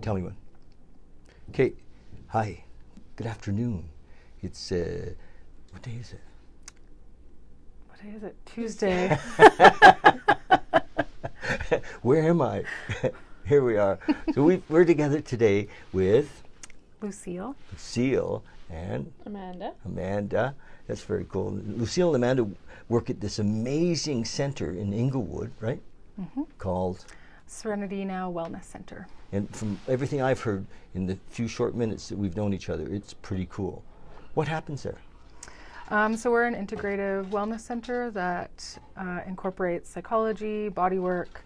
Tell me one. Okay. Hi. Good afternoon. It's, what day is it? What day is it? Tuesday. Where am I? Here we are. So we're together today with Lucille. Lucille and Amanda. That's very cool. Lucille and Amanda work at this amazing center in Inglewood, right? Mm-hmm. Called Serenity Now Wellness Center. And from everything I've heard in the few short minutes that we've known each other, it's pretty cool. What happens there? So we're an integrative wellness center that incorporates psychology, body work,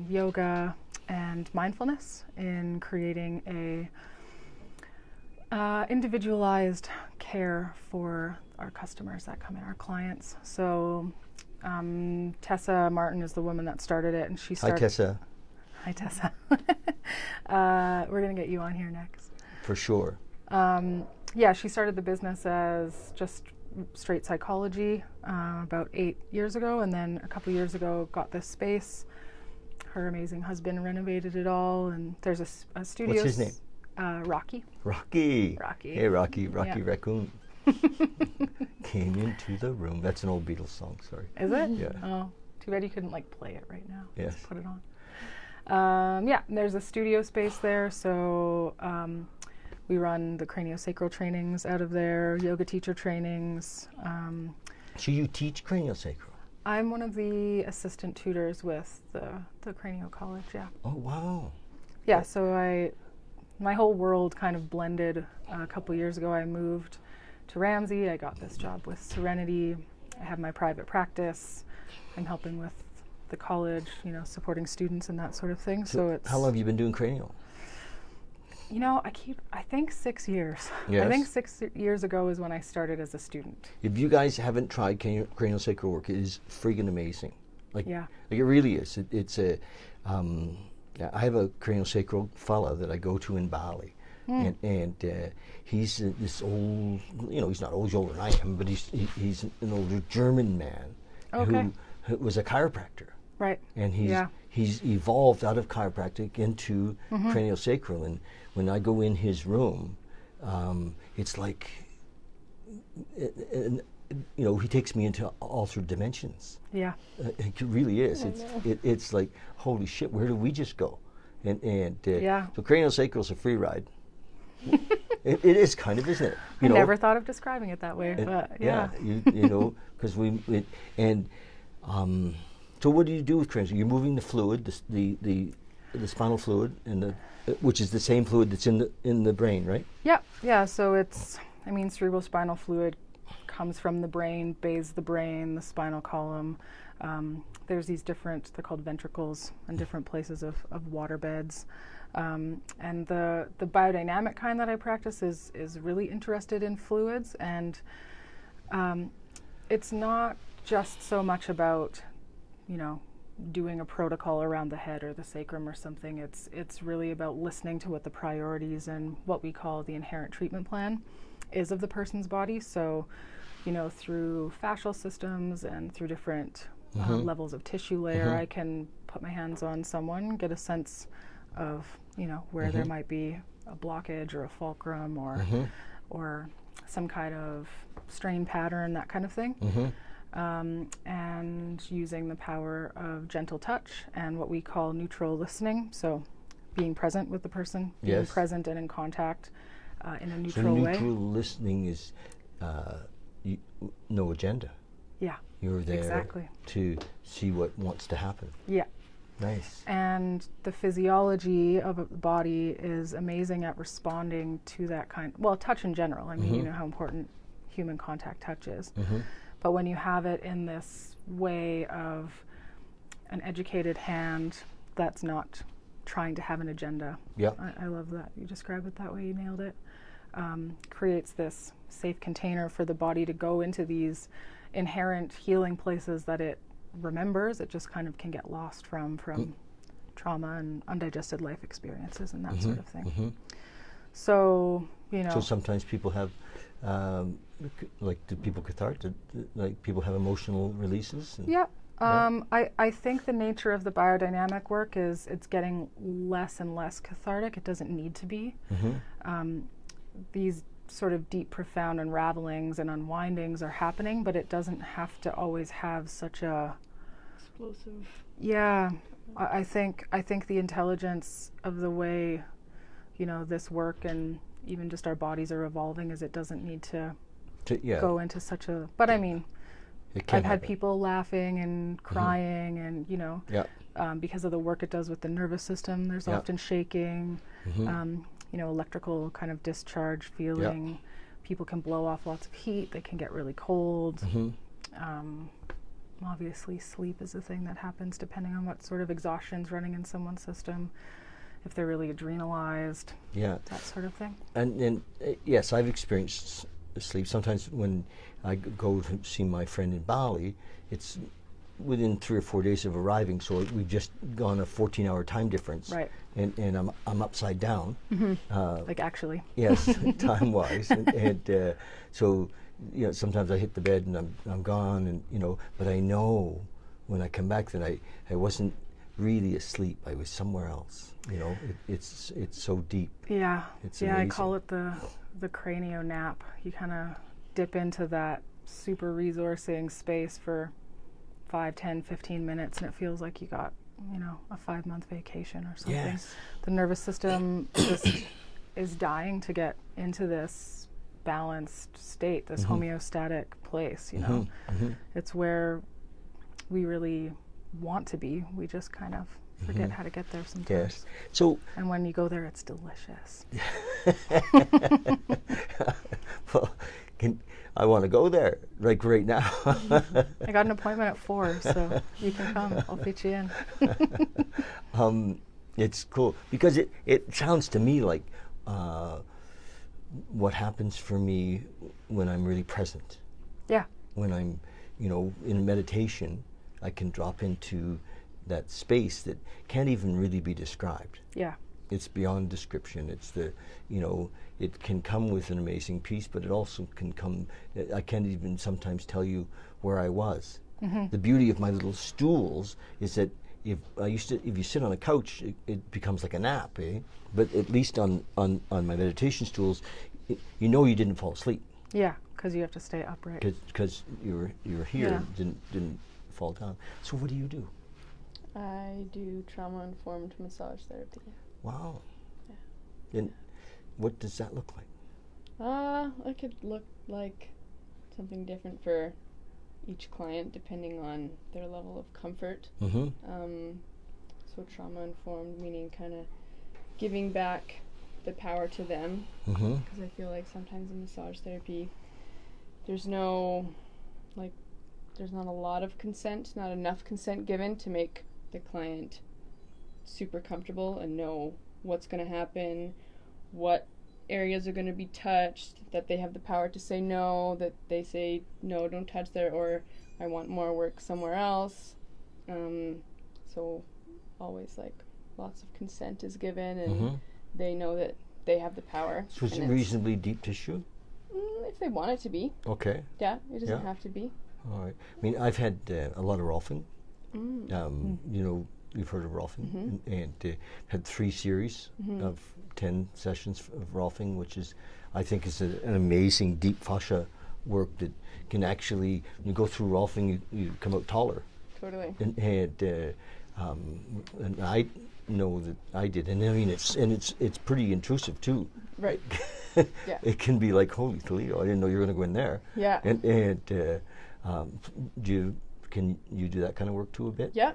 yoga, and mindfulness in creating a individualized care for our customers that come in, our clients. So Tessa Martin is the woman that started it, and she started. Hi, Tessa. Hi, Tessa. We're going to get you on here next. For sure. Yeah, she started the business as just straight psychology about 8 years ago, and then a couple years ago got this space. Her amazing husband renovated it all, and there's a studio. What's his name? Rocky. Rocky. Rocky. Hey, Rocky. Rocky Yeah. Raccoon. Came into the room. That's an old Beatles song, sorry. Is it? Yeah. Oh, too bad you couldn't play it right now. Yes. Just put it on. Yeah, there's a studio space there, so we run the craniosacral trainings out of there, yoga teacher trainings. So you teach craniosacral? I'm one of the assistant tutors with the Cranio College, yeah. Oh, wow. Yeah, so my whole world kind of blended a couple years ago. I moved to Ramsey. I got this job with Serenity. I have my private practice. I'm helping with the college, supporting students and that sort of thing. So it's. How long have you been doing cranial? I think 6 years. Yes. I think 6 years ago is when I started as a student. If you guys haven't tried craniosacral work, it is friggin' amazing. Yeah. Like it really is. I have a craniosacral fella that I go to in Bali, and he's this old. He's not old, he's older than I am, but he's an older German man who was a chiropractor. Right. And he's evolved out of chiropractic into craniosacral. And when I go in his room, it's like, he takes me into altered dimensions. Yeah. It really is. It's like, holy shit, where did we just go? So craniosacral is a free ride. It is kind of, isn't it? I never thought of describing it that way, but yeah. Because so what do you do with craniosacral? You're moving the fluid, the spinal fluid, and which is the same fluid that's in the brain, right? Yeah. So cerebral spinal fluid comes from the brain, bathes the brain, the spinal column. There's these they're called ventricles, and different places of water beds. And the biodynamic kind that I practice is really interested in fluids, and it's not just so much about doing a protocol around the head or the sacrum or something. It's really about listening to what the priorities and what we call the inherent treatment plan is of the person's body. So, through fascial systems and through different levels of tissue layer, I can put my hands on someone, get a sense of, where there might be a blockage or a fulcrum or some kind of strain pattern, that kind of thing. And using the power of gentle touch and what we call neutral listening. So being present with the person, being present and in contact in a neutral way. So neutral listening is no agenda. Yeah. You're there exactly. to see what wants to happen. Yeah. Nice. And the physiology of the body is amazing at responding to that touch in general. I mean, you know how important human contact touch is. But when you have it in this way of an educated hand that's not trying to have an agenda. Yeah. I love that. You describe it that way, you nailed it. Creates this safe container for the body to go into these inherent healing places that it remembers. It just kind of can get lost from trauma and undigested life experiences and that sort of thing. So, So sometimes people have, do people cathartic? Like people have emotional releases? Yeah. I think the nature of the biodynamic work is it's getting less and less cathartic. It doesn't need to be. These sort of deep, profound unravelings and unwindings are happening, but it doesn't have to always have such a explosive. Yeah, I think the intelligence of the way, this work and even just our bodies are evolving is it doesn't need to go into such a. But I mean, I've had people laughing and crying and because of the work it does with the nervous system. There's often shaking. Electrical kind of discharge feeling. People can blow off lots of heat. They can get really cold. Obviously, sleep is a thing that happens depending on what sort of exhaustion's running in someone's system. If they're really adrenalized, that sort of thing. And yes, I've experienced sleep. Sometimes when I go to see my friend in Bali, it's within 3 or 4 days of arriving, so we've just gone a 14-hour time difference, right? And I'm upside down, like actually. Yes, time-wise, and so sometimes I hit the bed and I'm gone, and but I know when I come back that I wasn't really asleep. I was somewhere else. It's so deep. Yeah, it's amazing. I call it the cranio nap. You kind of dip into that super resourcing space for 5, 10, 15 minutes, and it feels like you got, a 5-month vacation or something. Yes. The nervous system just is dying to get into this balanced state, this homeostatic place, It's where we really want to be. We just kind of forget how to get there sometimes. Yes. So, and when you go there, it's delicious. Well, I want to go there, like right now. I got an appointment at 4, so you can come. I'll fit you in. It's cool because it sounds to me like what happens for me when I'm really present. Yeah. When I'm, in meditation, I can drop into that space that can't even really be described. Yeah. It's beyond description. It's it can come with an amazing peace, but it also can come, I can't even sometimes tell you where I was. The beauty of my little stools is that if you sit on a couch, it becomes like a nap, eh? But at least on my meditation stools, you didn't fall asleep. Yeah, because you have to stay upright. Because you're here, didn't fall down. So what do you do? I do trauma-informed massage therapy. Wow. Yeah. And what does that look like? It could look like something different for each client depending on their level of comfort. So trauma-informed, meaning kind of giving back the power to them. Because I feel like sometimes in massage therapy, there's not a lot of consent, not enough consent given to make the client super comfortable and know what's going to happen, what areas are going to be touched, that they have the power to say no, that they say no, don't touch there, or I want more work somewhere else. So always lots of consent is given, and they know that they have the power. So it's reasonably deep tissue? If they want it to be. Okay. Yeah, it doesn't have to be. All right. I mean, I've had a lot of Rolfing. You've heard of Rolfing, and had 3 series of 10 sessions of Rolfing, which I think is an amazing deep fascia work that can actually, when you go through Rolfing, you come out taller. Totally. And I know that I did, and I mean it's pretty intrusive too. Right. Yeah. It can be like, holy Toledo, I didn't know you were going to go in there. Yeah. And can you do that kind of work too a bit? Yeah.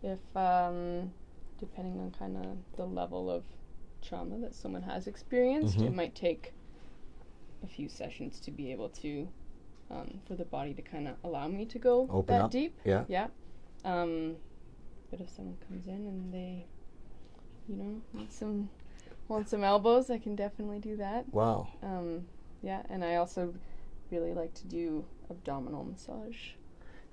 If depending on kind of the level of trauma that someone has experienced, it might take a few sessions to be able to, for the body to kind of allow me to go open that up. deep. Yeah. Yeah. But if someone comes in and they, want some elbows, I can definitely do that. Wow. Yeah, and I also really like to do abdominal massage.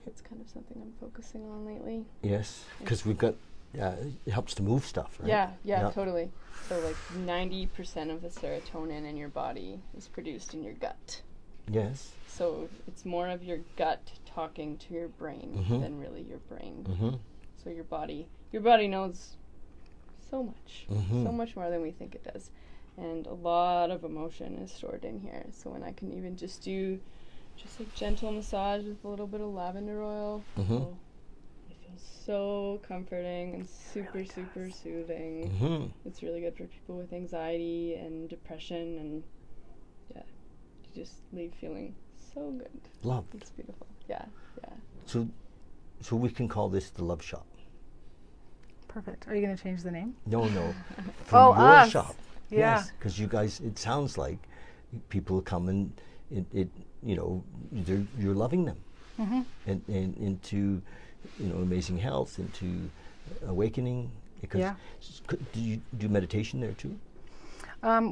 It's kind of something I'm focusing on lately. Yes, because we've got, it helps to move stuff, right? Yeah, totally. So 90% of the serotonin in your body is produced in your gut. Yes. So it's more of your gut talking to your brain than really your brain. So your body knows so much more than we think it does. And a lot of emotion is stored in here. So when I can even just do like gentle massage with a little bit of lavender oil, it feels so comforting and super soothing. It's really good for people with anxiety and depression, and you just leave feeling so good. Love. It's beautiful. Yeah. So we can call this the Love Shop. Perfect. Are you going to change the name? No. From your us. shop. Yeah. Yes, because you guys, it sounds like people come and you're loving them, and into amazing health, into awakening. Because do you do meditation there too?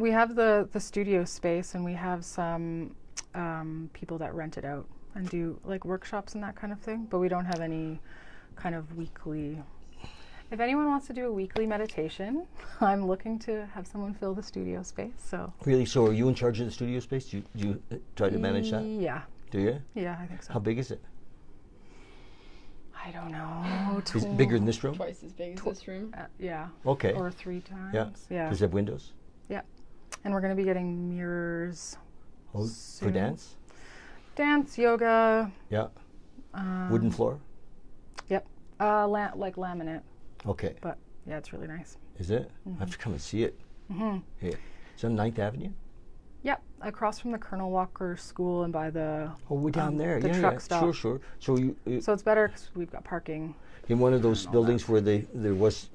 We have the studio space, and we have some people that rent it out and do like workshops and that kind of thing, but we don't have any kind of weekly. If anyone wants to do a weekly meditation, I'm looking to have someone fill the studio space. So really, so are you in charge of the studio space? Do you try to manage that? Yeah. Do you? Yeah, I think so. How big is it? I don't know. Is it bigger than this room? Twice as big as this room. Yeah. Okay. Or 3 times. Yeah. Does it have windows? Yeah. And we're going to be getting mirrors. Oh, soon. for dance? Dance, yoga. Yeah. Wooden floor? Yep. Like laminate. Okay. But yeah, it's really nice. Is it? I have to come and see it. Yeah. Is that 9th Avenue? Yep. Across from the Colonel Walker School and by the we're down there. the Yeah, truck stop. Sure. So you So it's better because we've got parking. in one of those buildings where there was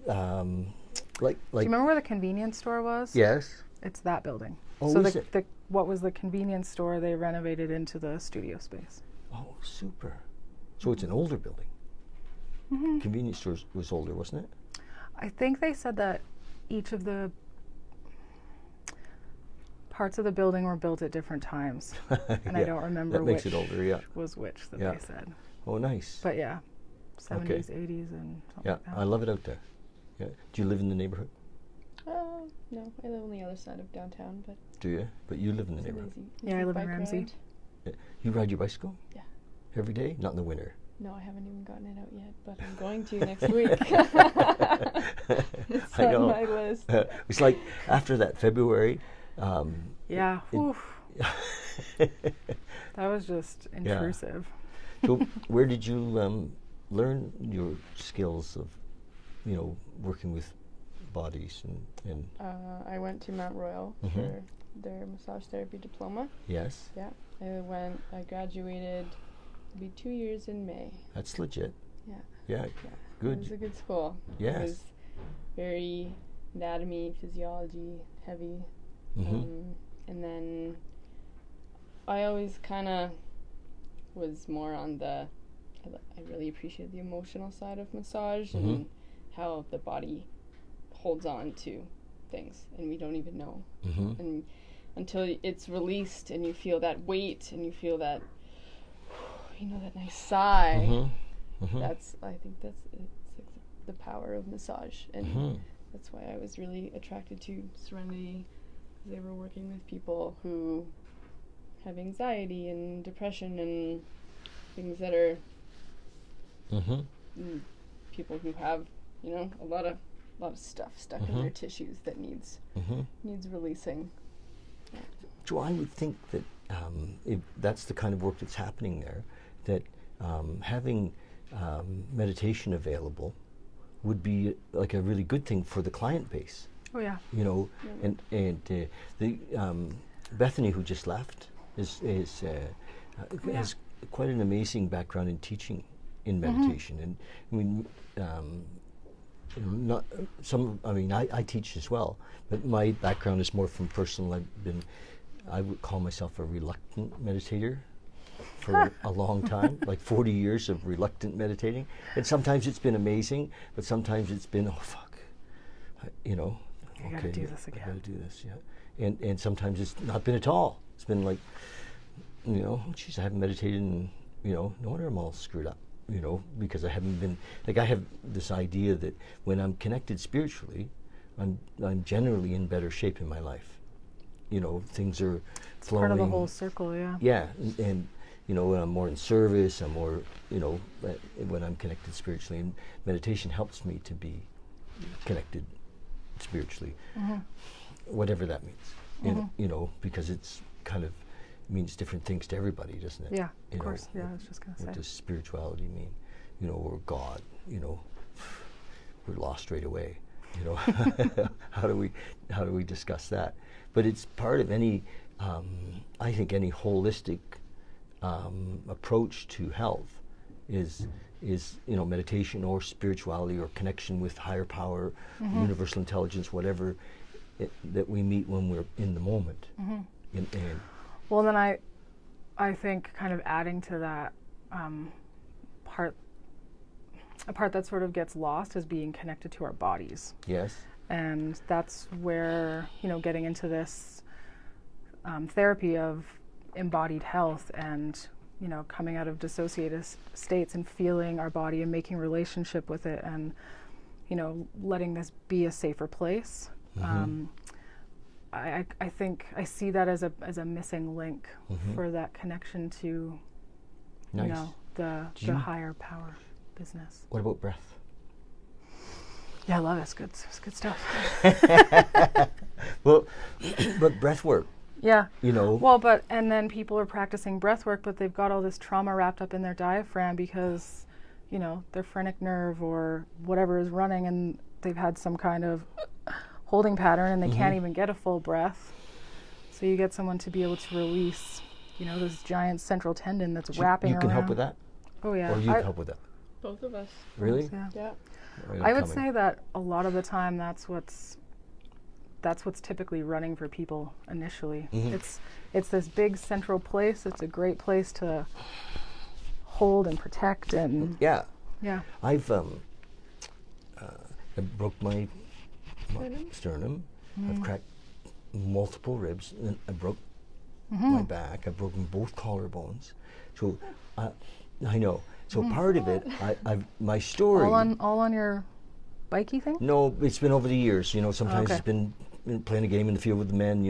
like. Do you remember where the convenience store was? Yes. It's that building. Oh, so is it? What was the convenience store, they renovated into the studio space. Oh, super. So it's an older building. Convenience store was older, wasn't it? I think they said that each of the parts of the building were built at different times. And I don't remember that makes which it older, was which that they said. Oh, nice. But yeah, 70s, 80s and something like that. I love it out there. Yeah. Do you live in the neighborhood? No, I live on the other side of downtown, but... Do you? But you live in the neighborhood. Yeah, I live in Ramsey. You ride your bicycle? Yeah. Every day? Not in the winter. No, I haven't even gotten it out yet, but I'm going to next week. It's I know. on my list. It's like after that February. Yeah. That was just intrusive. So where did you learn your skills of, working with bodies and I went to Mount Royal for their massage therapy diploma. Yes. Yeah. I graduated, it'll be 2 years in May. That's legit. Yeah. Yeah. Good. It was a good school. Yes. It was very anatomy, physiology heavy. And then I always kind of was more on I really appreciate the emotional side of massage and how the body holds on to things and we don't even know. And until it's released and you feel that weight and you feel that, that nice sigh, I think it's the power of massage. And that's why I was really attracted to Serenity. They were working with people who have anxiety and depression and things that are people who have, a lot of stuff stuck in their tissues that needs releasing. Yeah. So I would think that if that's the kind of work that's happening there, that having meditation available would be like a really good thing for the client base. Oh yeah. And the Bethany, who just left, has quite an amazing background in teaching in meditation. And I mean, I teach as well, but my background is more from personal. I would call myself a reluctant meditator for a long time, like 40 years of reluctant meditating. And sometimes it's been amazing, but sometimes it's been, oh fuck, I gotta do this again. I gotta do this, yeah. And sometimes it's not been at all. It's been like, geez, I haven't meditated and, no wonder I'm all screwed up, because I haven't been, like I have this idea that when I'm connected spiritually, I'm generally in better shape in my life. things are It's flowing. part of the whole circle, yeah. Yeah, and when I'm more in service, I'm more, when I'm connected spiritually, and meditation helps me to be connected spiritually, whatever that means. Because it's kind of means different things to everybody, doesn't it? Yeah, of course. Yeah, I was just going to say. What does spirituality mean? Or God, we're lost right away. How do we discuss that? But it's part of any, I think, any holistic approach to health is meditation or spirituality or connection with higher power, universal intelligence, whatever that we meet when we're in the moment. Well, then I think kind of adding to that a part that sort of gets lost is being connected to our bodies. Yes. And that's where, getting into this therapy of embodied health and, coming out of dissociated states and feeling our body and making relationship with it and, letting this be a safer place. I think I see that as a missing link for that connection to, Nice. the higher power business. What about breath? Yeah, I love it. It's good stuff. Well, but breath work. Yeah. Well, and then people are practicing breath work, but they've got all this trauma wrapped up in their diaphragm because, their phrenic nerve or whatever is running, and they've had some kind of holding pattern, and they can't even get a full breath. So you get someone to be able to release, this giant central tendon that's wrapping around. You can help with that? Oh, yeah. Or you can help with that? Both of us. Really? Yeah. Right, I would say that a lot of the time that's what's typically running for people initially. It's this big central place. It's a great place to hold and protect and Yeah. yeah. I've I broke my sternum. I've cracked multiple ribs, and I broke my back. I've broken both collarbones. So I know. So part of it, my story. All on your bikey thing? No, it's been over the years. Sometimes Okay. it's been playing a game in the field with the men.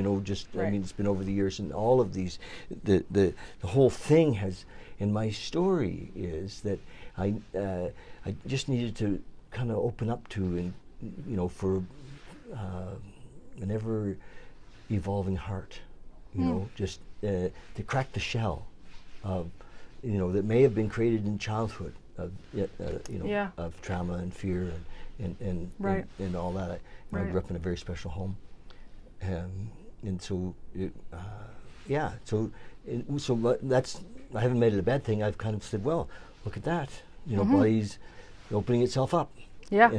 Right. It's been over the years, and all of these, the whole thing has. And my story is that I just needed to kind of open up to, and for an ever evolving heart, just to crack the shell of, that may have been created in childhood of, of trauma and fear and Right. and all that. I grew up in a very special home, and so so that's, I haven't made it a bad thing. I've kind of said, well, look at that, body's opening itself up. Yeah.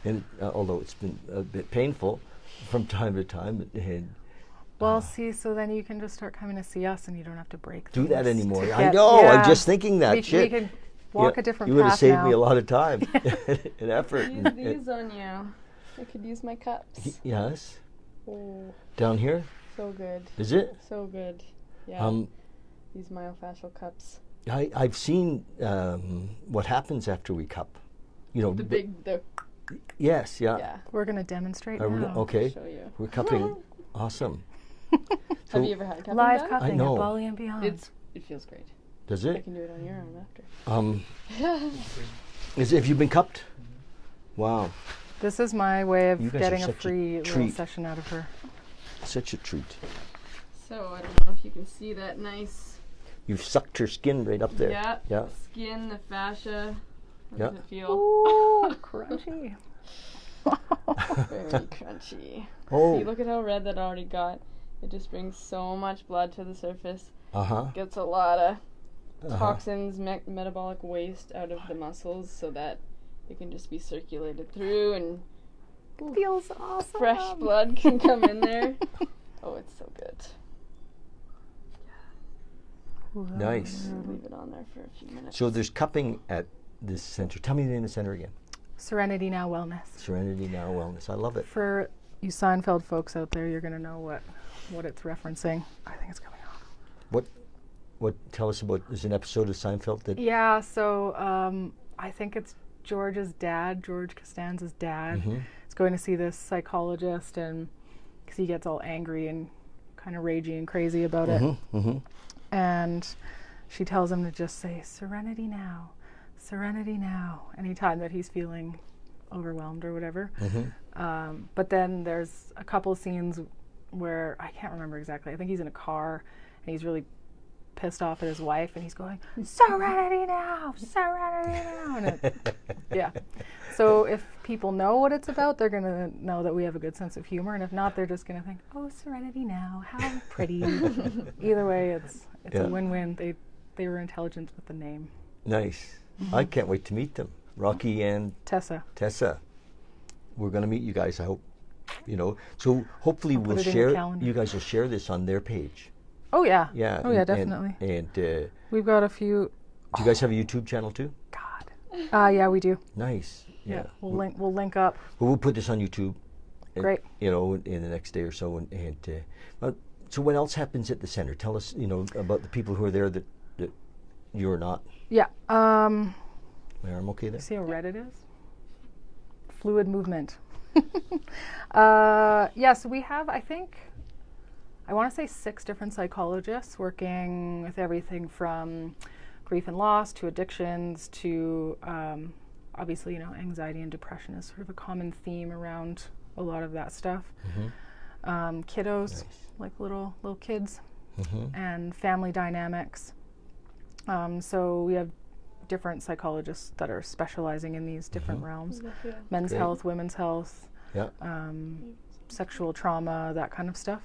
And although it's been a bit painful from time to time, Well, so then you can just start coming to see us, and you don't have to break. Do that things anymore. to I get- know. yeah. I'm just thinking that. We Shit. can walk a different You would have path saved now. me a lot of time and effort. Use these on you. I could use my cups. Yes. Oh, Down here, so good. is it? So good. Yeah. These myofascial cups. I've seen what happens after we cup. The Yes. Yeah. yeah. We're going to demonstrate Are we now. okay? Show you. We're cupping. Awesome. Have you ever had cupping Live done? cupping know. at Bali and beyond. It feels great. Does I it? can do it on your arm after. Have you been cupped? Wow. This is my way of You guys are getting a such a free little treat. session out of her. Such a treat. So I don't know if you can see that nice. You've sucked her skin right up there. Yeah. Yeah. Skin, the fascia. How Yeah. does it feel? Ooh, crunchy. Very crunchy. Oh. See, look at how red that already got. It just brings so much blood to the surface. Uh-huh. Gets a lot of toxins, metabolic waste out of the muscles so that it can just be circulated through and Feels awesome. fresh blood can come in there. Oh, it's so good. Nice. I'll leave it on there for a few minutes. So there's cupping at this center. Tell me the name of the center again. Serenity Now Wellness. Serenity Now Wellness. I love it. For you Seinfeld folks out there, you're going to know what it's referencing. I think it's coming off. What? Tell us about. There's an episode of Seinfeld that. Yeah, so I think it's George Costanza's dad. Mhm. Is going to see this psychologist, and because he gets all angry and kind of ragey and crazy about it. And she tells him to just say, "Serenity now, serenity now," anytime that he's feeling overwhelmed or whatever. But then there's a couple scenes where I can't remember exactly. I think he's in a car and he's really pissed off at his wife and he's going, "Serenity now, serenity now." And yeah. So if people know what it's about, they're going to know that we have a good sense of humor. And if not, they're just going to think, "Oh, serenity now, how pretty." Either way, it's a win-win. They were intelligent with the name. Nice. I can't wait to meet them. Rocky and Tessa. We're going to meet you guys, I hope. So hopefully we'll share, you guys will share this on their page. Oh yeah. Yeah. Oh yeah, definitely. And we've got a few. Do you guys have a YouTube channel too? God. Yeah, we do. Nice. Yeah. We'll link up. Well, we'll put this on YouTube. Great. In the next day or so. So what else happens at the center? Tell us, about the people who are there that you're not. Yeah. My arm okay there? See how red it is? Fluid movement. So we have, I want to say 6 different psychologists working with everything from grief and loss to addictions to obviously, anxiety and depression is sort of a common theme around a lot of that stuff. Kiddos, nice. Like little kids, and family dynamics. So we have different psychologists that are specializing in these different realms. Men's Great. Health, women's health, sexual trauma, that kind of stuff.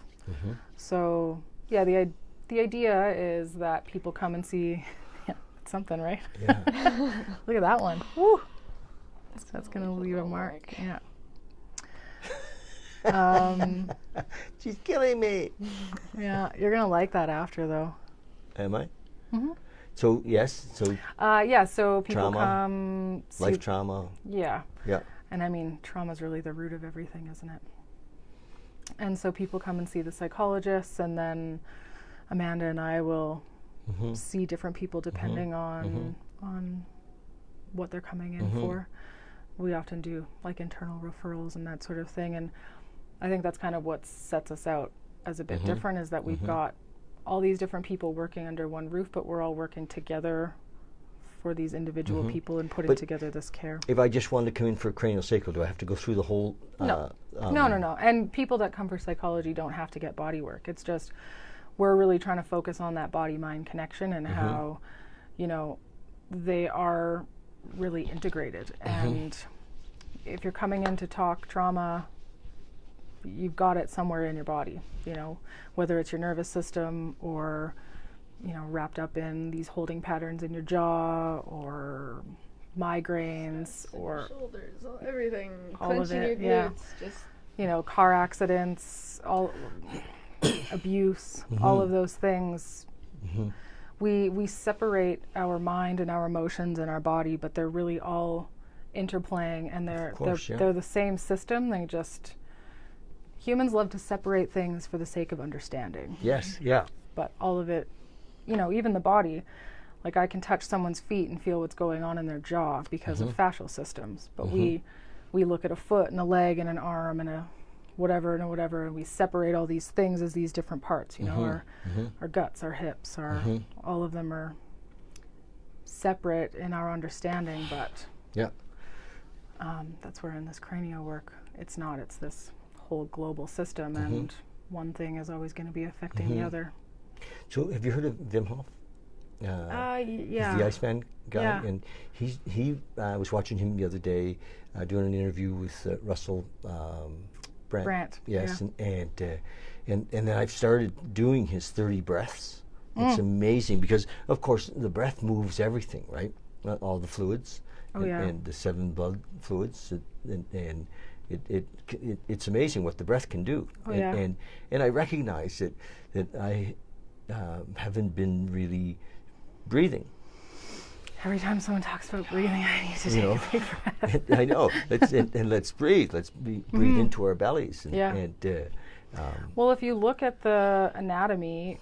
So yeah, the idea is that people come and see it's something, right? Yeah. Look at that one. Woo! That's gonna leave a mark. Yeah. She's killing me. Yeah, you're gonna like that after though. Am I? So yes, so so people trauma, come life trauma. Yeah. Yeah. And I mean, trauma is really the root of everything, isn't it? And so people come and see the psychologists, and then Amanda and I will see different people depending on what they're coming in for. We often do like internal referrals and that sort of thing, and I think that's kind of what sets us out as a bit different, is that we've got all these different people working under one roof, but we're all working together for these individual people and putting together this care. If I just wanted to come in for craniosacral, do I have to go through the whole? No. No. And people that come for psychology don't have to get body work. It's just we're really trying to focus on that body-mind connection and how, they are really integrated. And if you're coming in to talk trauma, you've got it somewhere in your body, whether it's your nervous system or, wrapped up in these holding patterns in your jaw or migraines or shoulders, everything, all clenching of it, your glutes, just car accidents, all abuse, all of those things. We separate our mind and our emotions and our body, but they're really all interplaying, and they're the same system. They just humans love to separate things for the sake of understanding. Yes, yeah. But all of it, even the body, like I can touch someone's feet and feel what's going on in their jaw because of fascial systems. But we look at a foot and a leg and an arm and a whatever, and we separate all these things as these different parts, our guts, our hips, all of them are separate in our understanding, but that's where in this cranio work, it's this whole global system, and one thing is always going to be affecting the other. So have you heard of Wim Hof? Yeah. He's the Iceman guy, and he was watching him the other day doing an interview with Russell Brand. Yes, and then I've started doing his 30 breaths. It's amazing because, of course, the breath moves everything, right? All the fluids and the 7 blood fluids, and it's amazing what the breath can do. And I recognize that I haven't been really breathing. Every time someone talks about breathing, I need to take a big breath. I know. Let's breathe. Let's breathe into our bellies. Well, if you look at the anatomy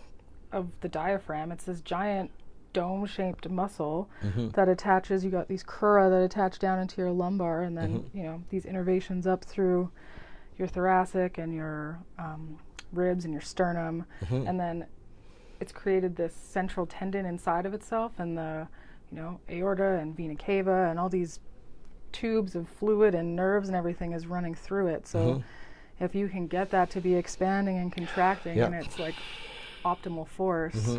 of the diaphragm, it's this giant dome-shaped muscle that attaches. You got these crura that attach down into your lumbar, and then these innervations up through your thoracic and your ribs and your sternum, and then it's created this central tendon inside of itself, and the aorta and vena cava and all these tubes of fluid and nerves and everything is running through it. So if you can get that to be expanding and contracting, and it's like optimal force,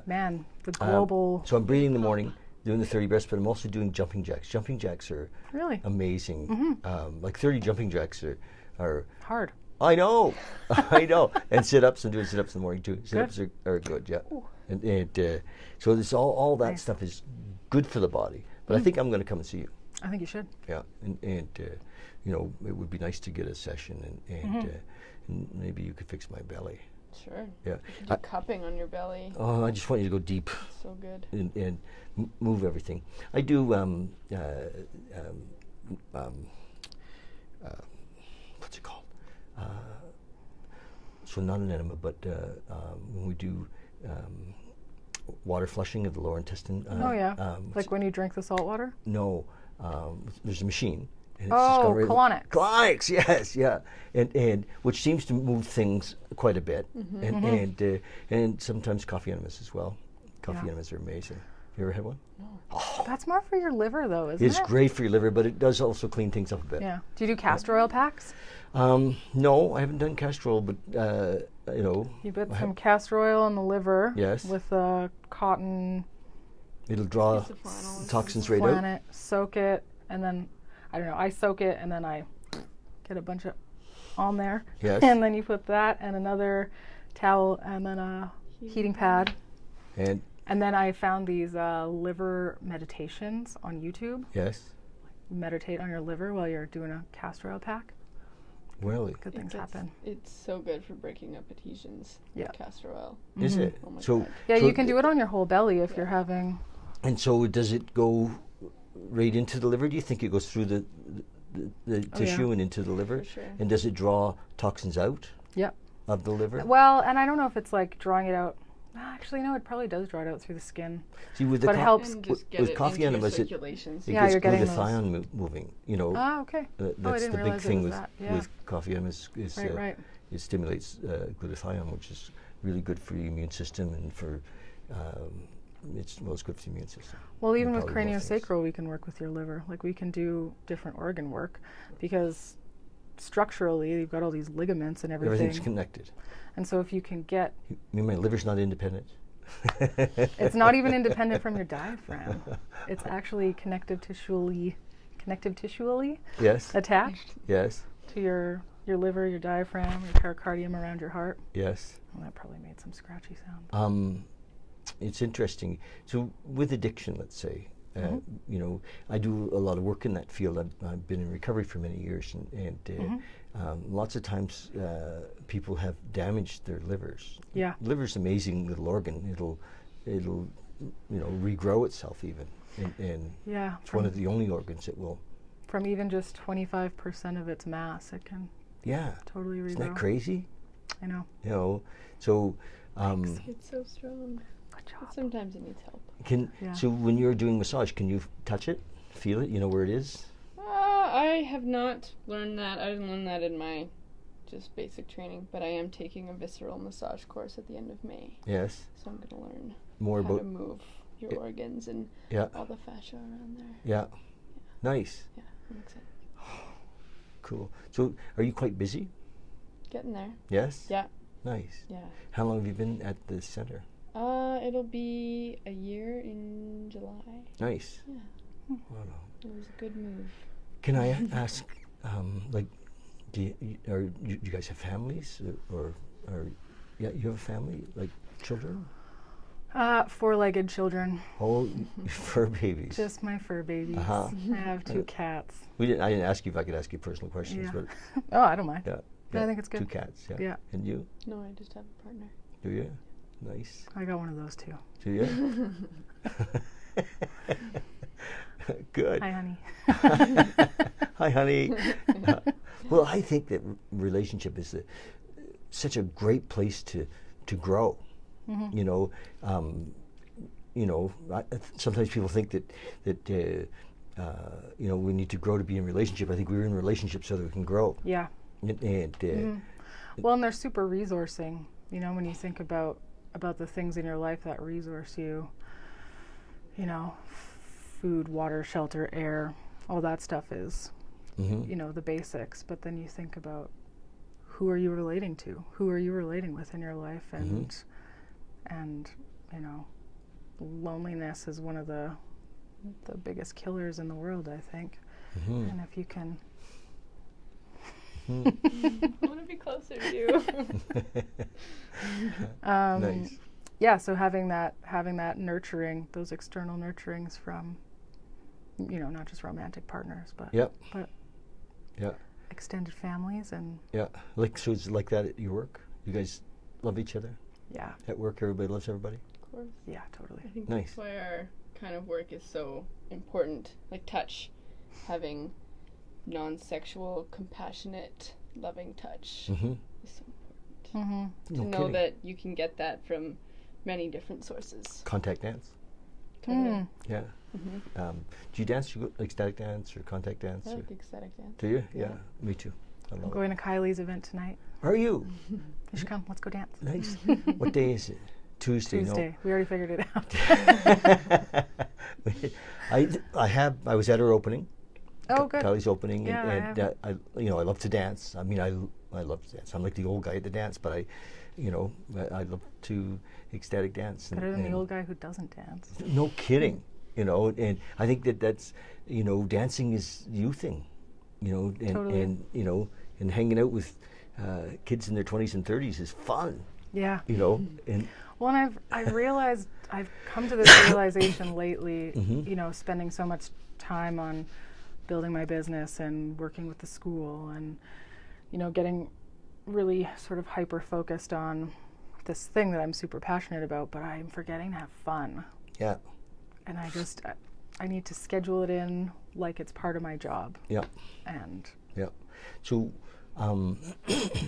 man, the global. So I'm breathing in the morning, doing the 30 breaths, but I'm also doing jumping jacks. Jumping jacks are really amazing. Like 30 jumping jacks are hard. I know, I know. And sit-ups, I'm doing sit-ups in the morning too. Sit-ups are good, yeah. Ooh. And so this all that stuff is good for the body. But I think I'm going to come and see you. I think you should. Yeah, and it would be nice to get a session, and maybe you could fix my belly. Sure. Yeah. You should do cupping on your belly. Oh, I just want you to go deep. So good. And move everything. I do what's it called? So not an enema, but when we do water flushing of the lower intestine. Like when you drink the salt water? No, there's a machine. And colonics. Colonics, yes, yeah, and which seems to move things quite a bit, and sometimes coffee enemas as well. Coffee enemas are amazing. You ever had one? No. Oh, That's more for your liver, though, isn't it? it's great for your liver, but it does also clean things up a bit. Yeah. Do you do castor oil packs? No, I haven't done castor oil, but You put some castor oil on the liver. Yes. With a cotton. It'll draw Piece of flannel. toxins right Flan out. it, soak it, and then I soak it, and then I get a bunch of on there. Yes. And then you put that and another towel and then a heating pad. And then I found these liver meditations on YouTube. yes, Meditate on your liver while you're doing a castor oil pack. really, Good things happen. It's so good for breaking up adhesions. Yeah. Castor oil. is it? Oh my So God. Yeah, so you can do it on your whole belly if you're having. And so does it go right into the liver? Do you think it goes through the tissue and into the liver? For sure. And does it draw toxins out Yeah. of the liver? Well, and I don't know if it's like drawing it out. Actually, no, it probably does draw it out through the skin. See, with the but it helps. And just get with it coffee into your enemas, it circulation. it Yeah, gets you're getting those. glutathione moving. Ah, okay. That's didn't the big realize it thing was with that, yeah. with coffee enemas is Right. it stimulates glutathione, which is really good for the immune system and for it's good for the immune system. Well, even with probably more things. craniosacral, we can work with your liver. Like we can do different organ work because structurally you've got all these ligaments and everything. Everything's connected. And so if you can get, You mean my liver's not independent? it's not even independent from your diaphragm. It's actually connective tissually Yes. attached Yes. to your liver, your diaphragm, your pericardium around your heart. Yes. Well, that probably made some scratchy sounds. It's interesting. So with addiction, let's say, I do a lot of work in that field. I've been in recovery for many years, and lots of times people have damaged their livers. Yeah. Liver's an amazing little organ. It'll regrow itself even, and Yeah. it's one of the only organs that will. From even just 25% of its mass, it can Yeah. totally regrow. Isn't that crazy? I know. So. It's so strong. Good job. But sometimes it needs help. Yeah. So when you're doing massage, can you touch it, feel it? You know where it is? I have not learned that. I didn't learn that in my just basic training, but I am taking a visceral massage course at the end of May. Yes. So I'm going to learn More how about. to move your organs and Yeah. all the fascia around there. Yeah. Nice. Yeah, I'm excited. Cool. So are you quite busy? Getting there. Yes. Yeah. Nice. Yeah. How long have you been at the center? It'll be a year in July. Nice. Yeah. Wow. It was a good move. Can I ask, do you guys have families, or you have a family, like children? Four-legged children. Oh, fur babies. Just my fur babies. Uh-huh. I have 2 cats. I didn't ask you if I could ask you personal questions, Yeah. but Oh, I don't mind. yeah. No, I think it's good. 2 cats. Yeah. Yeah. And you? No, I just have a partner. Do you? Nice. I got one of those too. Do you? Good. Hi, honey. Hi, honey. Well, I think that relationship is such a great place to grow. Mm-hmm. Sometimes people think that we need to grow to be in a relationship. I think we're in a relationship so that we can grow. Yeah. And Well, and they're super resourcing. You know, when you think about the things in your life that resource you, you know, food, water, shelter, air, all that stuff is, you know, the basics. But then you think about who are you relating to? Who are you relating with in your life? And you know, loneliness is one of the biggest killers in the world, I think. And if you can I want to be closer to you. nice. Yeah, so having that nurturing, those external nurturings from, you know, not just romantic partners, but extended families and Like, so it's like that at your work? You guys love each other? yeah, At work, everybody loves everybody? Of course. yeah, totally. I think Nice. that's why our kind of work is so important. Like touch, having non-sexual, compassionate, loving touch is so important. No To know kidding. that you can get that from many different sources. Contact dance? Kinda. Yeah. Do you dance? Do you go ecstatic dance or contact dance? I Or like ecstatic dance. do you? Yeah. Me too. I I'm love going to Kylie's event tonight. it. Are you? You should come. Let's go dance. Nice. What day is it? Tuesday. Tuesday. We already figured it out. No. I was at her opening. Oh, good. Kylie's opening, Yeah, I and I love to dance. I mean, I love to dance. I'm like the old guy at the dance, but I love to ecstatic dance. Better than the old guy who doesn't dance. No kidding, you know. And I think that's, you know, dancing is youthing, you know, and Totally. and you know, and hanging out with kids in their 20s and 30s is fun, Yeah. you know. And Well, and I've realized, I've come to this realization lately, you know, spending so much time on building my business and working with the school and, you know, getting really sort of hyper-focused on this thing that I'm super passionate about, but I'm forgetting to have fun. yeah, And I need to schedule it in like it's part of my job. yeah, And yeah. So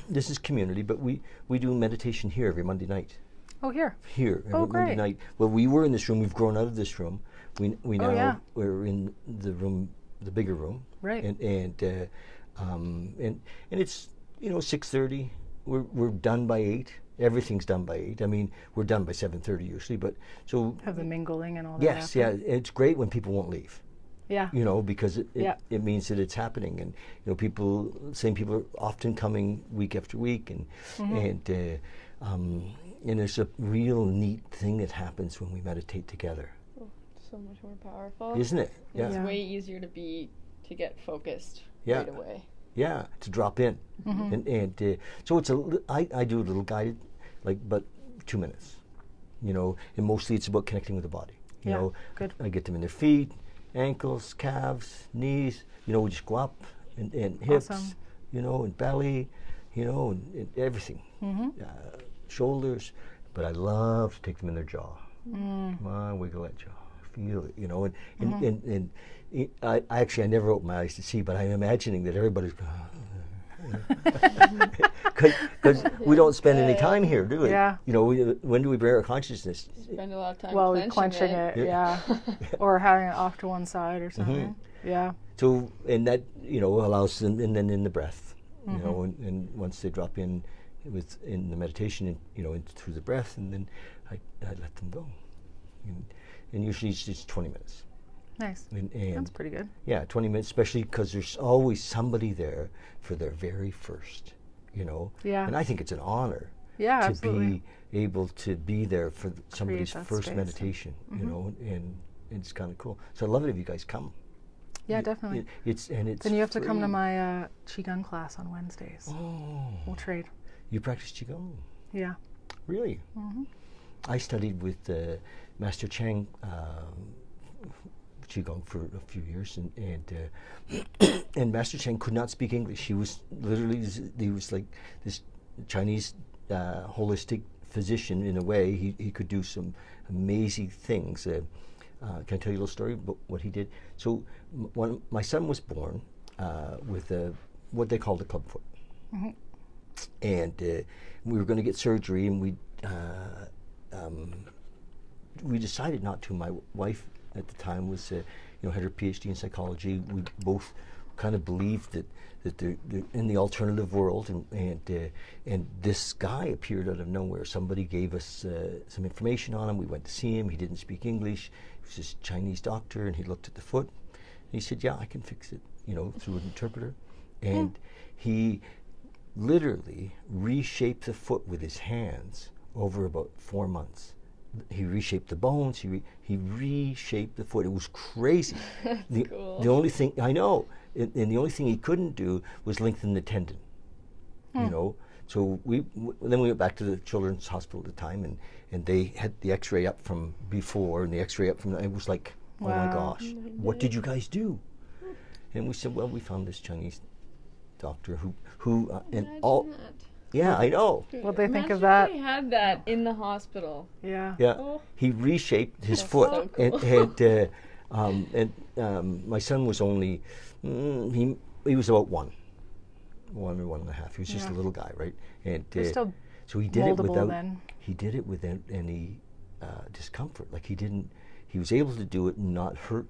this is community, but we do meditation here every Monday night. oh, here. Here every Oh, Monday great. night. Well, we were in this room. We've grown out of this room. We now yeah. we're in the room, the bigger room. Right. And it's, you know, 6:30. We're done by 8. Everything's done by 8. I mean, we're done by 7:30 usually. But so Have the mingling and all that. yes, yeah, after. it's great when people won't leave. Yeah. You know, because Yeah. it means that it's happening, and you know, same people are often coming week after week, and and there's a real neat thing that happens when we meditate together, Oh, so much more powerful. isn't it? It's Yeah. way easier to get focused Yeah. right away. Yeah, to drop in, and so I do a little guided, like, but 2 minutes, you know, and mostly it's about connecting with the body. You Yeah, know, good. I get them in their feet, ankles, calves, knees. You know, we just go up and hips, Awesome. you know, and belly, you know, and everything, shoulders. But I love to take them in their jaw. Come on, wiggle that jaw, feel it, you know, and I never open my eyes to see, but I'm imagining that everybody's because we don't spend any time here, do we? Yeah. You know, when do we bring our consciousness? Spend a lot of time Well, clenching clenching it, Yeah. yeah. Or having it off to one side or something. Yeah. So, and that, you know, allows them, and then in the breath, you know, and once they drop in the meditation, and, you know, through the breath, and then I let them go. And usually it's just 20 minutes. Nice. And That's pretty good. yeah, 20 minutes, especially because there's always somebody there for their very first, you know. Yeah. And I think it's an honor Yeah, to absolutely. be able to be there for somebody's that first space. meditation, you know, and it's kind of cool. So I love it if you guys come. Yeah, definitely. It's Then you have to come to free. my Qigong class on Wednesdays. Oh, We'll trade. you practice Qigong? Yeah. Really? I studied with Master Chang Qigong for a few years, and Master Chang could not speak English. He was like this Chinese holistic physician in a way. He could do some amazing things. Can I tell you a little story about what he did? So when my son was born with what they called a clubfoot, and we were going to get surgery, and we decided not to. My wife at the time was, had her PhD in psychology. We both kind of believed that they're in the alternative world, and this guy appeared out of nowhere. Somebody gave us some information on him. We went to see him. He didn't speak English. He was this Chinese doctor, and he looked at the foot. And he said, "Yeah, I can fix it," through an interpreter. And he literally reshaped the foot with his hands over about 4 months. He reshaped the bones. He reshaped the foot. It was crazy. Cool. The only thing I know, and the only thing he couldn't do was lengthen the tendon. So then we went back to the Children's Hospital at the time, and they had the X-ray up from before and the X-ray up from. It was like, oh my gosh, what did you guys do? And we said, well, we found this Chinese doctor who and all. That. Yeah, I know. What they think of Imagine that. if they had that in the hospital. Yeah. Yeah, Oh. he reshaped his That's foot, so cool. and my son was only he was about one or 1.5. He was just a little guy, right? And They're still so he did it moldable without then. any discomfort. Like he was able to do it and not hurt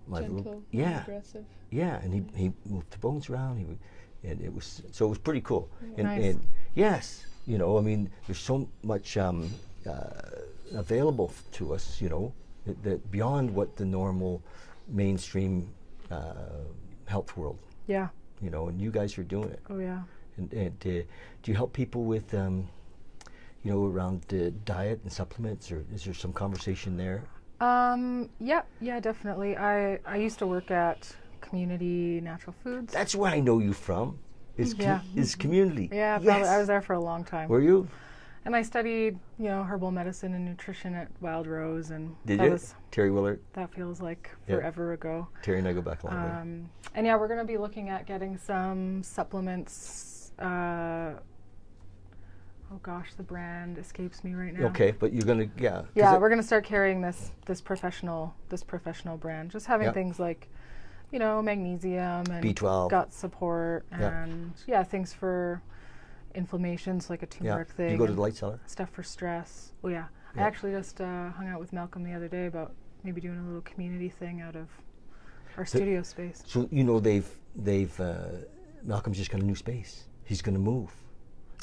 my Gentle, little aggressive. yeah, and he moved the bones around. And it was pretty cool. Nice. And yes, I mean, there's so much available to us, that beyond what the normal mainstream health world, Yeah. and you guys are doing it. Oh yeah. And do you help people with, around diet and supplements, or is there some conversation there? Yeah, definitely. I used to work at Community Natural Foods. That's where I know you from. Is community. Yeah, Yes. probably. I was there for a long time. Were you? And I studied, herbal medicine and nutrition at Wild Rose, and Did that you? Terry Willard. that feels like Yeah. forever ago. Terry and I go back a long way. And yeah, we're going to be looking at getting some supplements. Oh gosh, the brand escapes me right now. Okay, but you're gonna Yeah, we're going to start carrying this professional brand. Just having Yeah. things like, magnesium and B12. gut support, Yeah. and things for inflammations like a turmeric thing. Do you go to and the light cellar? stuff for stress. Oh yeah. I Yeah. actually just hung out with Malcolm the other day about maybe doing a little community thing out of our studio space. So they've Malcolm's just got a new space. He's going to move.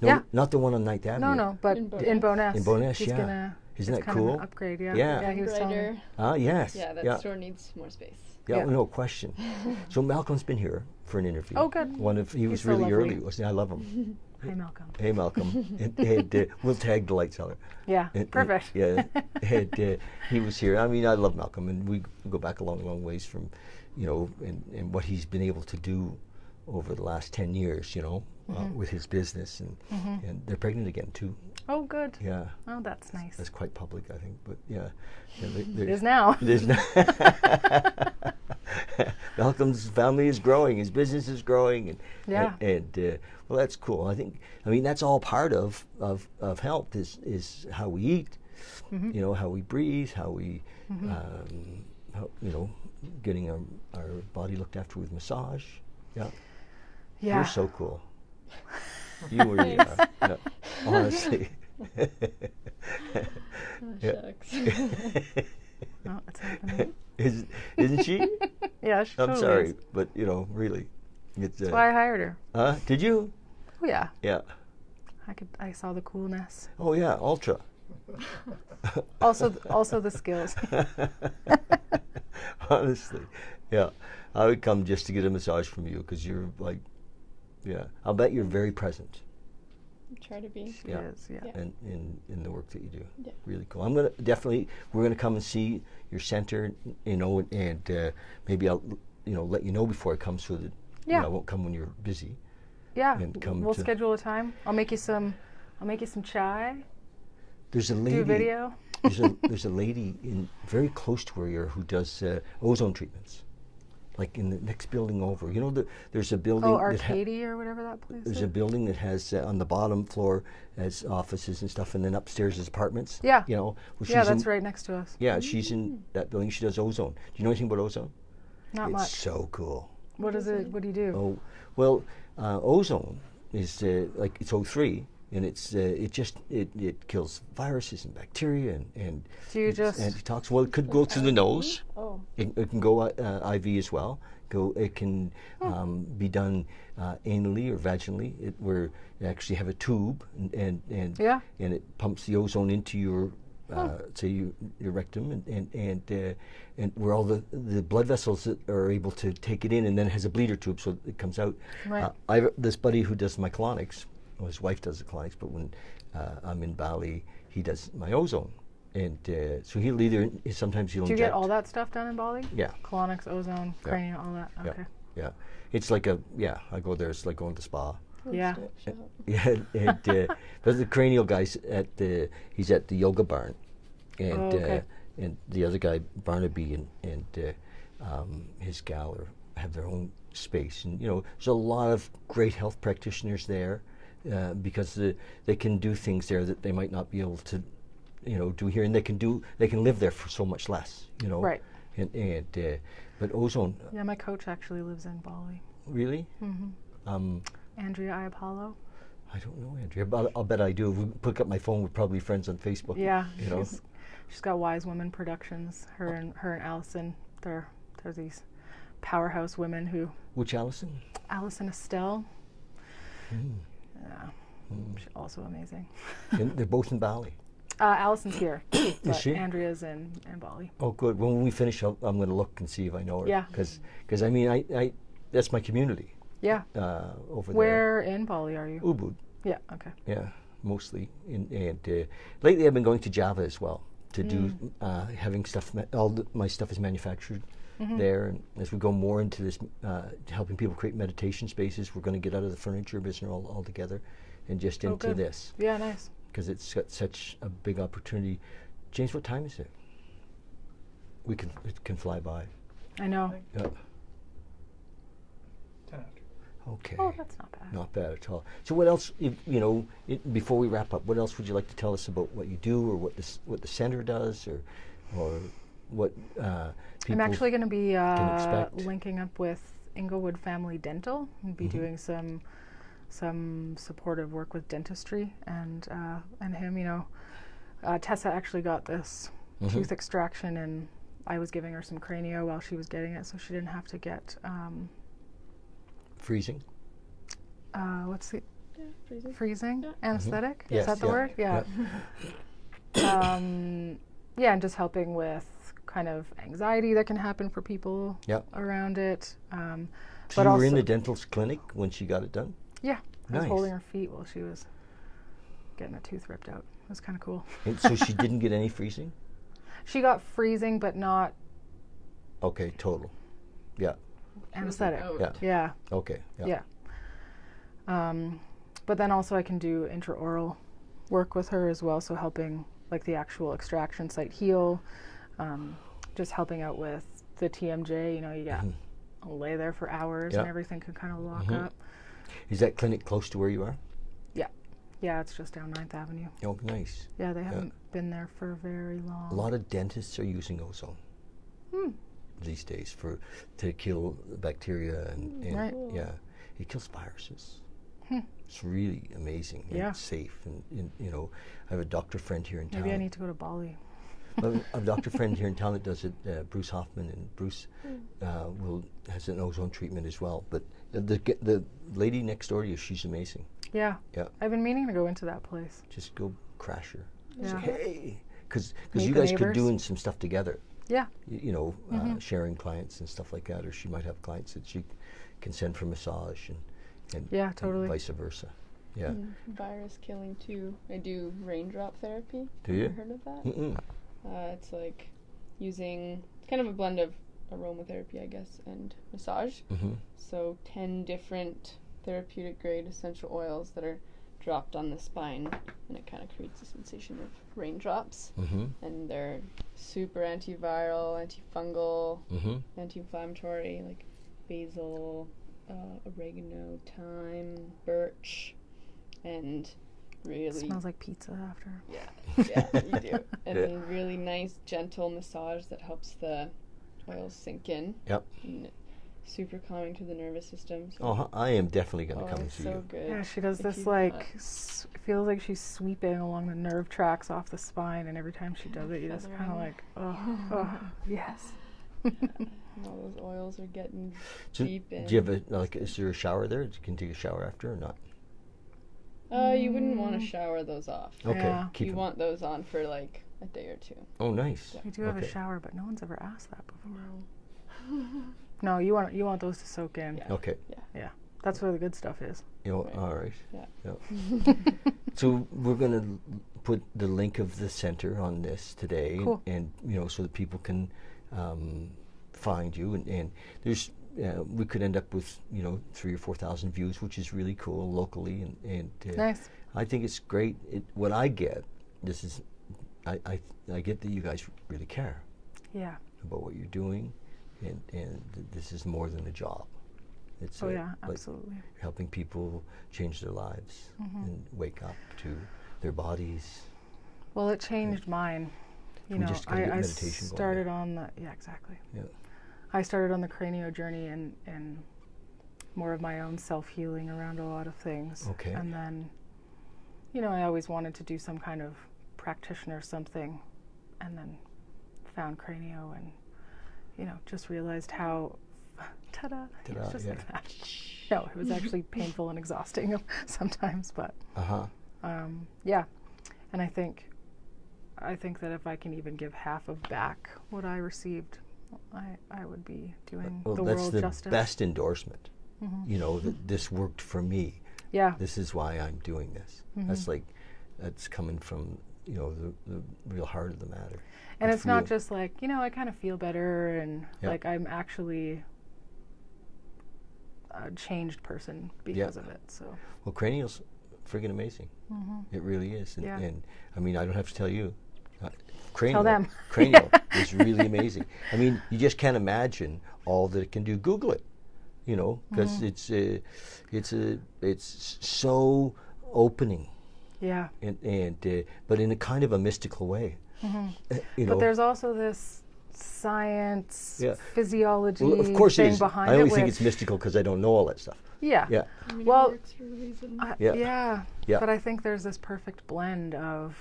No, Yeah. not the one on Ninth Avenue. No, but In in Bowness. In Bowness, He's yeah. gonna. Isn't it's that kind cool? of an upgrade, yeah. Yeah. Yeah, he was telling Brighter. me. Ah, yes. Yeah, that store needs more space. Yeah, Yeah. no question. So Malcolm's been here for an interview. Oh, good. He was so really lovely. early. Wasn't he? I love him. Hi, Malcolm. Hey, Malcolm. and we'll tag the light cellar. Yeah, perfect. Yeah, and he was here. I mean, I love Malcolm, and we go back a long, long ways from, and what he's been able to do over the last 10 years, with his business, and they're pregnant again too. Oh, good. Yeah, Oh, that's nice. that's quite public, I think. But yeah, It is now. It is now. Malcolm's family is growing. His business is growing, and well, that's cool. I mean, that's all part of health is how we eat, how we breathe, how we, getting our body looked after with massage. Yeah, Yeah. you're so cool. You really are. Yeah, honestly. Oh, Yeah. shucks. No, it's happening. Isn't she? Yeah, she I'm totally sorry, is. but really, it's. That's why I hired her. Did you? Oh yeah. Yeah. I saw the coolness. Oh yeah, ultra. Also the skills. Honestly, yeah, I would come just to get a massage from you because you're like, yeah. I'll bet you're very present. Try to be. She Yeah. is, yeah. Yeah. in the work that you do. Yeah. Really cool. We're gonna come and see your center, and maybe I'll let you know before I come so that Yeah. I won't come when you're busy. Yeah. And come We'll to- schedule a time. I'll make you some chai. There's a lady. Do a video. there's a lady very close to where you're who does ozone treatments, like in the next building over. There's a building. Oh, that Arcadia or whatever that place there's is. a building that has on the bottom floor has offices and stuff, and then upstairs is apartments. Yeah. Well, Yeah, she's that's in, right next to us. Yeah, she's in that building. She does ozone. Do you know anything about ozone? Not It's much. so cool. What is it? What do you do? Oh, well, ozone is like it's O3, and it kills viruses and bacteria and Do you it's just- antitoxin. Well, it could go through the nose. Oh. It can go IV as well. It can be done anally or vaginally. Where you actually have a tube and it pumps the ozone into your say your rectum and where all the blood vessels that are able to take it in, and then it has a bleeder tube so it comes out. Right. I have this buddy who does my colonics. Well, his wife does the colonics, but when I'm in Bali, he does my ozone. And so sometimes he'll Do you inject. get all that stuff done in Bali? Yeah. Colonics, ozone, cranial, all that? Yeah. Okay. Yeah. It's like I go there, it's like going to the spa. Yeah. Yeah, but the cranial guy's he's at the yoga barn, and and the other guy Barnaby and his gal have their own space, and there's a lot of great health practitioners there because they can do things there that they might not be able to do here, and they can live there for so much less, Right. And but ozone. Yeah, my coach actually lives in Bali. Really? Mm-hmm. Andrea Iapollo. I don't know, Andrea, but I'll bet I do. If we pick up my phone, we're probably friends on Facebook. Yeah, she's got Wise Women Productions. Her and Allison, they're these powerhouse women who. Which Allison? Allison Estelle. Yeah, she's also amazing. And they're both in Bali. Allison's here, but she? Andrea's in Bali. Oh, good. When we finish, I'm going to look and see if I know her. Yeah. Because I mean, I that's my community. Yeah. Over there. Where in Bali are you? Ubud. Yeah. Okay. Yeah, mostly. And lately, I've been going to Java as well to do having stuff. My stuff is manufactured there, and as we go more into this, helping people create meditation spaces, we're going to get out of the furniture business altogether, and just into good. this. Yeah. Nice. Because it's got such a big opportunity. James, what time is it? It can fly by. I know. Yeah. 10 after. Okay. Oh, that's not bad. Not bad at all. So what else, before we wrap up, what else would you like to tell us about what you do, or what the center does, or what people I'm actually going to be can expect? linking up with Inglewood Family Dental and be doing some supportive work with dentistry and him. Tessa actually got this tooth extraction, and I was giving her some cranio while she was getting it, so she didn't have to get freezing. What's the Freezing. freezing anesthetic? Yes, Is that the yeah, word? Yeah. Yeah, and just helping with kind of anxiety that can happen for people around it. So but you were also in the dental's clinic when she got it done? Yeah, I was Nice. holding her feet while she was getting a tooth ripped out. It was kind of cool. And so she didn't get any freezing? She got freezing, but not Okay, total. Yeah. anesthetic. Yeah. Yeah, Okay. Yeah. yeah. But then also I can do intraoral work with her as well, so helping like the actual extraction site heal, just helping out with the TMJ. You got I'll lay there for hours and everything can kind of lock up. Is that clinic close to where you are? Yeah, it's just down 9th Avenue. Oh, nice. Yeah, they haven't been there for very long. A lot of dentists are using ozone these days to kill bacteria and Right. yeah, it kills viruses. It's really amazing and Yeah. safe. And I have a doctor friend here in town. Maybe I need to go to Bali. I have a doctor friend here in town that does it, Bruce Hoffman, and Bruce has an ozone treatment as well. But the lady next door to you, she's amazing. Yeah. Yeah. I've been meaning to go into that place. Just go crash her. Yeah. Say, hey, because Meet you the guys could neighbors. doing some stuff together. Yeah. Sharing clients and stuff like that, or she might have clients that she can send for massage and Yeah, totally. and vice versa. Yeah. Virus killing too. I do raindrop therapy. Do you? Have you heard of that? Mm-mm. It's like using kind of a blend of aromatherapy, I guess, and massage. So 10 different therapeutic grade essential oils that are dropped on the spine, and it kind of creates a sensation of raindrops. And they're super antiviral, antifungal, anti-inflammatory, like basil, oregano, thyme, birch, and really Smells like pizza after. yeah, you do. And then really nice, gentle massage that helps the oils sink in. Yep. And super calming to the nervous system. So Oh, I am definitely going to come and it's see so you. good. Yeah, she does If this you've like, not- feels like she's sweeping along the nerve tracks off the spine, and every time she does it, you just kind of Feathering. like, oh, yes. And all those oils are getting So deep in. do you have is there a shower there? You can take a shower after or not? You wouldn't want to shower those off. Okay, Yeah. keep You 'em. want those on for like a day or two. Oh, nice. We do have a Okay. shower, but no one's ever asked that before. No. No, you want those to soak in. Yeah. Okay. Yeah. That's where the good stuff is. Right. All right. Yeah. So we're going to put the link of the center on this today, Cool. and so that people can find you. And there's we could end up with 3,000 or 4,000 views, which is really cool locally. And Nice. I think it's great. What I get, I get that you guys really care Yeah. about what you're doing, and this is more than a job. It's Oh yeah, like absolutely. helping people change their lives and wake up to their bodies. Well, it changed mine. We just gotta get I meditation going, started on the exactly. Yeah. I started on the cranio journey and more of my own self-healing around a lot of things. Okay. And then, I always wanted to do some kind of practitioner something, and then found cranio and, just realized how, ta-da, Ta-da, it's just yeah. like that. No, it was actually painful and exhausting sometimes, but yeah. And I think that if I can even give half of back what I received, I would be doing the that's world the justice. best endorsement. That this worked for me. Yeah. This is why I'm doing this. That's coming from the real heart of the matter. And Good it's for not you. just like, I kind of feel better and Yeah. like I'm actually a changed person because of it. So Well, Cranial's friggin' amazing. It really is. And, Yeah. and I mean, I don't have to tell you. Cranial, Tell them. Cranial is really amazing. I mean, you just can't imagine all that it can do. Google it, because it's so opening, yeah. and but in a kind of a mystical way. But there's also this science, Yeah. physiology Well, of course it thing is. behind I only it. think which- it's mystical because I don't know all that stuff. Yeah. Yeah. I mean, Well, it works for a reason. Yeah. Yeah. Yeah. But I think there's this perfect blend of,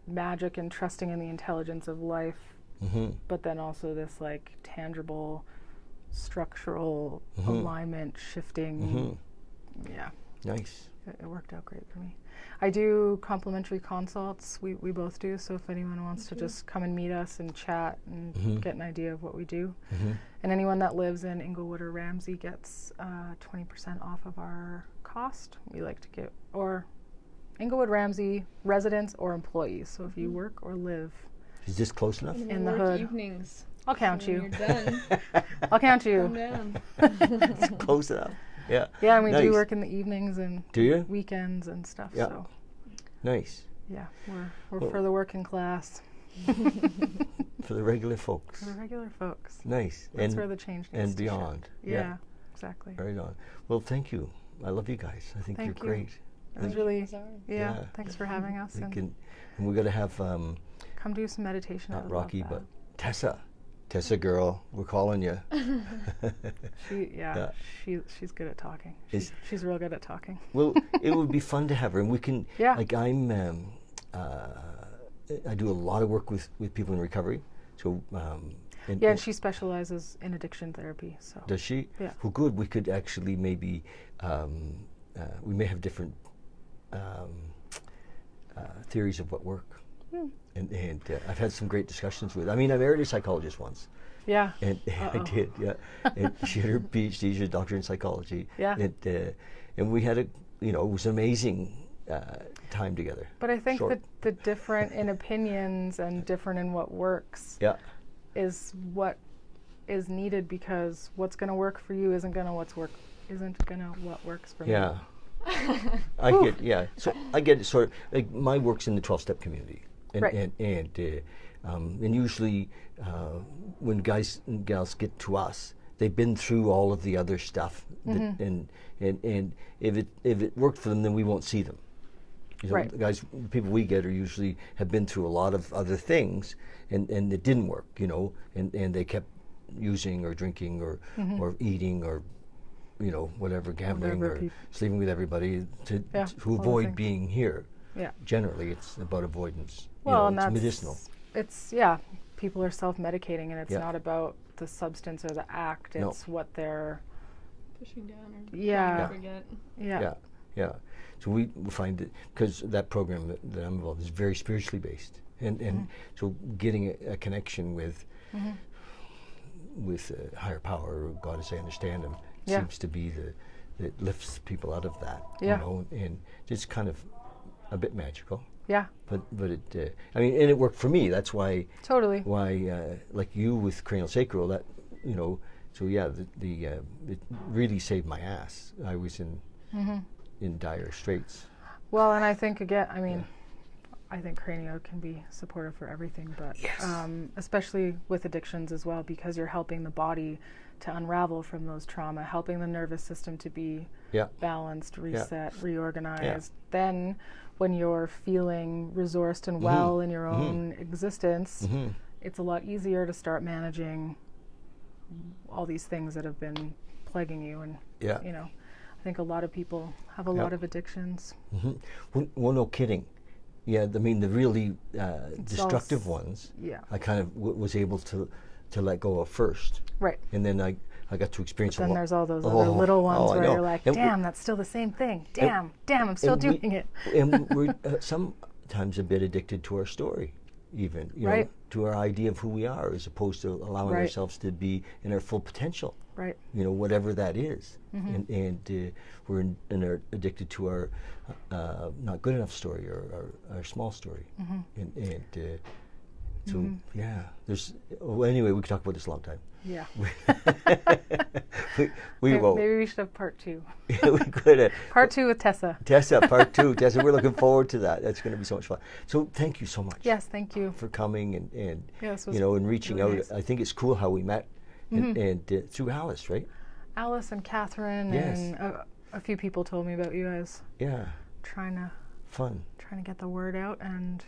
magic and trusting in the intelligence of life, but then also this like tangible, structural alignment shifting. Yeah. Nice. It worked out great for me. I do complimentary consults. We both do. So if anyone wants to just come and meet us and chat and get an idea of what we do, and anyone that lives in Inglewood or Ramsey gets 20% off of our cost. We like to get or Inglewood, Ramsey residents or employees. So if you work or live, Is this close enough? In the work hood. evenings. I'll count So when you. You're done. I'll count Come you. down. It's close enough. Yeah. Yeah, and we Nice. do work in the evenings and Do you? weekends and stuff. Yeah. So Nice. yeah, we're Well- for the working class. For the regular folks. For the regular folks. Nice. That's and where the change needs and to beyond. shift. Yeah, exactly. Right on. Well, thank you. I love you guys. I think Thank you're you. great. It was And really, Bizarre. yeah, Yeah. thanks for having us. we And can, and we're gonna have come do some meditation. I not would love Rocky, that. but Tessa girl. We're calling you. Yeah. She's good at talking. Is- She's real good at talking. Well, it would be fun to have her, and we can. Yeah. Like I do a lot of work with people in recovery. So. Yeah, and she specializes in addiction therapy. So Does she? Yeah. Well, good. We could actually maybe we may have different theories of what work. And I've had some great discussions with. I mean, I married a psychologist once, yeah, and I did. Yeah, and she had her PhD. She's a doctor in psychology. Yeah. And we had it was an amazing time together. but I think Short. that the different in opinions and different in what works Yeah. is what is needed, because what's going to work for you isn't going to what works for me. Yeah. I get So I get it sort of like my work's in the 12-step community, and Right. and usually when guys and gals get to us, they've been through all of the other stuff, that, and if it worked for them, then we won't see them. Right. The people we get are usually have been through a lot of other things, and it didn't work, and they kept using or drinking or eating or whatever, gambling Whatever or peop- sleeping with everybody to all the avoid things. being here. Yeah. Generally, it's about avoidance. Well, and it's that's medicinal. It's people are self-medicating, and it's Yeah. not about the substance or the act. No. It's what they're pushing down or Yeah. trying to forget. yeah. Yeah. So we find that because that program that I'm involved is very spiritually based, and so getting a connection with a higher power, or God as I understand Him, Yeah. seems to be that lifts people out of that. Yeah. You know, and it's kind of a bit magical. Yeah. But it, I mean, and it worked for me. That's why Totally. like you with craniosacral, that, you know, so yeah, it really saved my ass. I was in dire straits. Well, and I think again, I mean, I think Cranio can be supportive for everything, but especially with addictions as well, because you're helping the body to unravel from those trauma, helping the nervous system to be balanced, reset, reorganized. Then when you're feeling resourced and well in your own existence, it's a lot easier to start managing all these things that have been plaguing you. And, you know, I think a lot of people have a lot of addictions. Well, no kidding. Yeah, I mean, the really destructive ones, I kind of was able to let go of first. Right. And then I got to experience Then there's all those other little ones where you're like, and damn, that's still the same thing. Damn, I'm still doing it. And we're sometimes a bit addicted to our story, even, you know, to our idea of who we are, as opposed to allowing ourselves to be in our full potential. Right. You know, whatever that is. And we're addicted to our not good enough story, or our small story. So yeah, there's. Well, anyway, we could talk about this a long time. Yeah. we won't. Maybe we should have part 2. Yeah, we could. Part 2 with Tessa. Tessa, part 2. Tessa, we're looking forward to that. That's going to be so much fun. So thank you so much. Yes, thank you for coming and this was you know, and reaching really out. nice. I think it's cool how we met, and through Alice, right? Alice and Catherine and a few people told me about you guys. Yeah. Trying to get the word out, and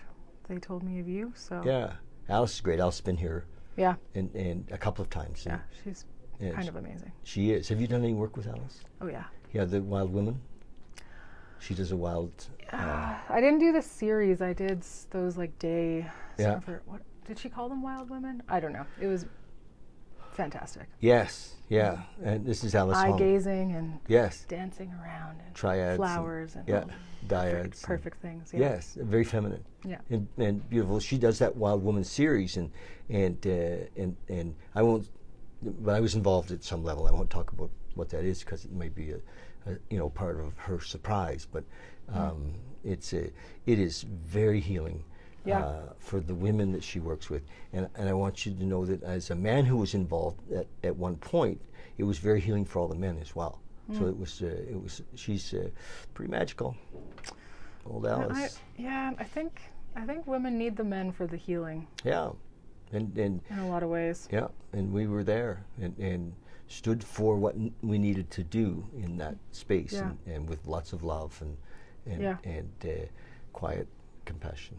they told me of you. So yeah, Alice is great. Alice has been here. Yeah. And a couple of times. Yeah, she's kind of amazing. She is. Have you done any work with Alice? Oh yeah. Yeah, the Wild Women. She does a wild. I didn't do the series. I did those like day. Yeah. What did she call them? Wild Women? I don't know. It was fantastic. Yes. Yeah. And this is Alice. Eye gazing and dancing around and triads, flowers and dyads, perfect things. Yeah. Yes, very feminine. Yeah. And beautiful. She does that Wild Woman series, and I won't. But I was involved at some level. I won't talk about what that is because it may be a part of her surprise. But it is very healing. For the women that she works with, and I want you to know that as a man who was involved at one point, it was very healing for all the men as well. So it was she's pretty magical, old Alice. I think women need the men for the healing. Yeah, and in a lot of ways. Yeah, and we were there and stood for what we needed to do in that space, and with lots of love and quiet compassion.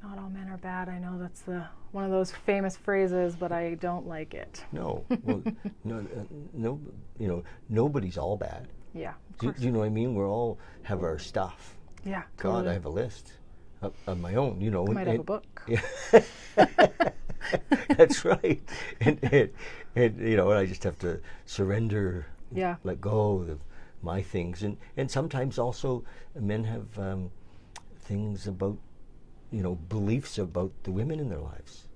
Not all men are bad. I know that's one of those famous phrases, but I don't like it. No, well, no, you know, nobody's all bad. Yeah, of do course. you know what I mean? We all have our stuff. Yeah, God, I have a list of my own. You know, I might have a book. Yeah. That's right. And you know, and I just have to surrender. Yeah. Let go of my things, and sometimes also men have things about. You know, beliefs about the women in their lives.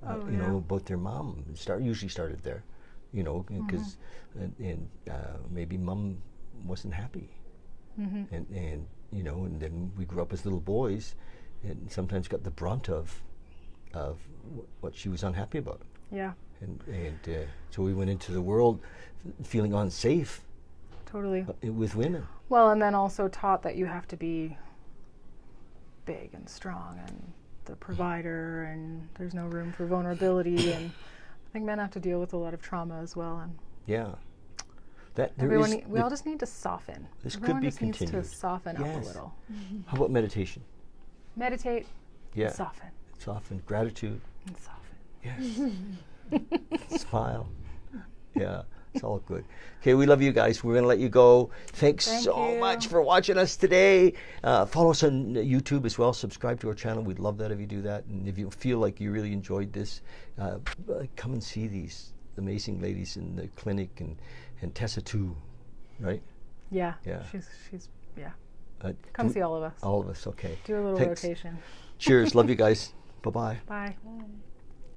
You know, about their mom. Usually started there. You know, because maybe mom wasn't happy, and you know, and then we grew up as little boys, and sometimes got the brunt of what she was unhappy about. Yeah. And so we went into the world feeling unsafe. Totally. With women. Well, and then also taught that you have to be big and strong and the provider, and there's no room for vulnerability, and I think men have to deal with a lot of trauma as well. And we all just need to soften. This Everyone could be just continued. needs to soften up a little. How about meditation? Meditate. Yeah. Soften. Soften. Gratitude. And soften. Yes. Smile. Yeah. It's all good. Okay, we love you guys. We're going to let you go. Thanks so much for watching us today. Follow us on YouTube as well. Subscribe to our channel. We'd love that if you do that. And if you feel like you really enjoyed this, come and see these amazing ladies in the clinic, and Tessa too, right? Yeah. Yeah. She's come see all of us. All of us, okay. Do a little Thanks. rotation. Cheers. Love you guys. Bye-bye. Bye. Bye.